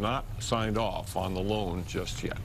not signed off on the loan just yet.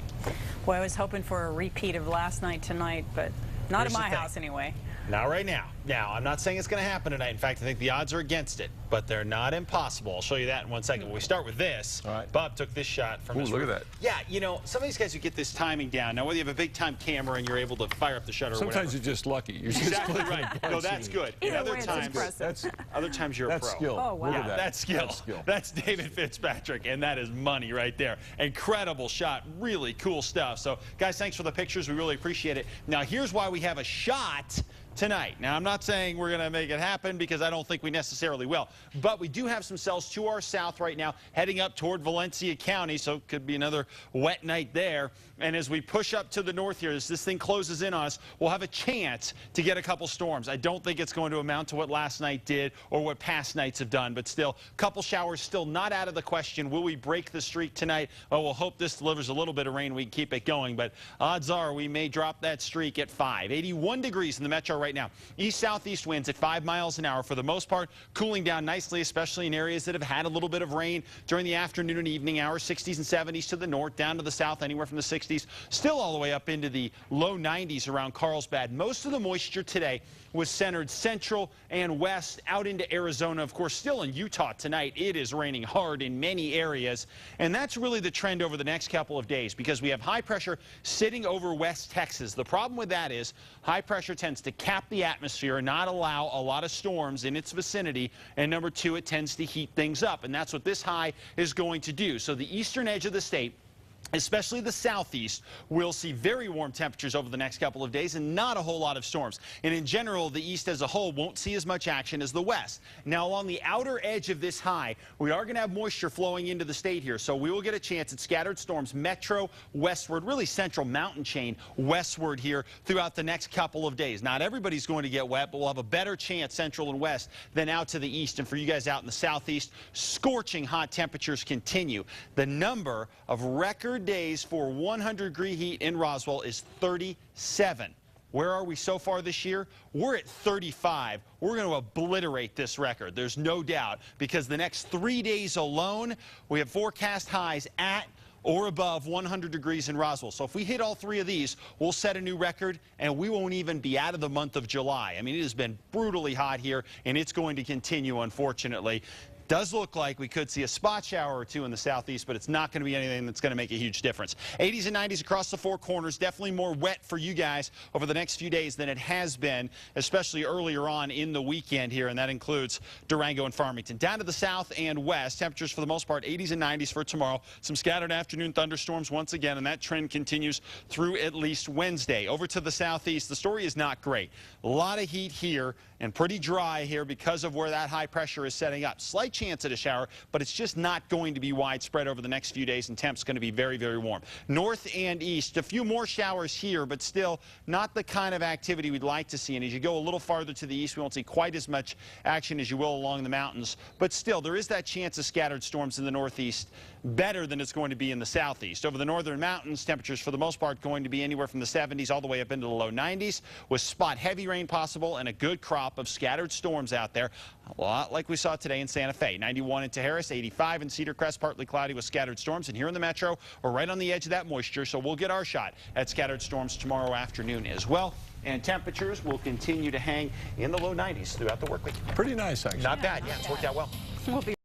Well, I was hoping for a repeat of last night tonight, but not Here's at my house anyway. Not right now. Now, I'm not saying it's going to happen tonight. In fact, I think the odds are against it, but they're not impossible. I'll show you that in 1 second. We start with this. All right. Bob took this shot from his look at that. Yeah, you know, some of these guys who get this timing down. Now, whether you have a big-time camera and you're able to fire up the shutter or Sometimes whatever. you're just lucky. You're just Exactly right. No, that's good. And Either other way, it's times, impressive. other times you're a That's pro. skill. Oh, wow. Look Yeah, at that. that's skill. That's skill. That's David Fitzpatrick, and that is money right there. Incredible shot. Really cool stuff. So, guys, thanks for the pictures. We really appreciate it. Now, here's why we have a shot tonight. Now, I'm not saying we're going to make it happen because I don't think we necessarily will. But we do have some cells to our south right now heading up toward Valencia County, so it could be another wet night there. And as we push up to the north here, as this thing closes in on us, we'll have a chance to get a couple storms. I don't think it's going to amount to what last night did or what past nights have done, but still, a couple showers still not out of the question. Will we break the streak tonight? Well, we'll hope this delivers a little bit of rain. We can keep it going, but odds are we may drop that streak at 5. 81 degrees in the metro right now. East-southeast winds at 5 miles an hour for the most part, cooling down nicely, especially in areas that have had a little bit of rain during the afternoon and evening hours. 60s and 70s to the north, down to the south, anywhere from the 60s, still all the way up into the low 90s around Carlsbad. Most of the moisture today was centered central and west out into Arizona. Of course, still in Utah tonight, it is raining hard in many areas. And that's really the trend over the next couple of days because we have high pressure sitting over West Texas. The problem with that is high pressure tends to cap the atmosphere and not allow a lot of storms in its vicinity. And number two, it tends to heat things up. And that's what this high is going to do. So the eastern edge of the state, especially the southeast, will see very warm temperatures over the next couple of days and not a whole lot of storms. And in general, the east as a whole won't see as much action as the west. Now, along the outer edge of this high, we are going to have moisture flowing into the state here. So we will get a chance at scattered storms metro westward, really central mountain chain westward here throughout the next couple of days. Not everybody's going to get wet, but we'll have a better chance central and west than out to the east. And for you guys out in the southeast, scorching hot temperatures continue. The number of record days for 100-degree heat in Roswell is 37. Where are we so far this year? We're at 35. We're going to obliterate this record. There's no doubt because the next 3 days alone, we have forecast highs at or above 100 degrees in Roswell. So if we hit all three of these, we'll set a new record, and we won't even be out of the month of July. I mean, it has been brutally hot here, and it's going to continue, unfortunately. Does look like we could see a spot shower or two in the southeast, but it's not going to be anything that's going to make a huge difference. 80s and 90s across the four corners. Definitely more wet for you guys over the next few days than it has been, especially earlier on in the weekend here, and that includes Durango and Farmington. Down to the south and west, temperatures for the most part 80s and 90s for tomorrow. Some scattered afternoon thunderstorms once again, and that trend continues through at least Wednesday. Over to the southeast, the story is not great. A lot of heat here and pretty dry here because of where that high pressure is setting up. Slight chance at a shower, but it's just not going to be widespread over the next few days, and temps going to be very, very warm. North and east, a few more showers here, but still not the kind of activity we'd like to see. And as you go a little farther to the east, we won't see quite as much action as you will along the mountains. But still, there is that chance of scattered storms in the northeast, better than it's going to be in the southeast. Over the northern mountains, temperatures for the most part going to be anywhere from the 70s all the way up into the low 90s, with spot heavy rain possible and a good crop of scattered storms out there, a lot like we saw today in Santa Fe. 91 in Tajares, 85 in Cedar Crest, partly cloudy with scattered storms. And here in the metro, we're right on the edge of that moisture, so we'll get our shot at scattered storms tomorrow afternoon as well. And temperatures will continue to hang in the low 90s throughout the work week. Pretty nice, actually. Not bad. Yeah, it's worked out well. We'll be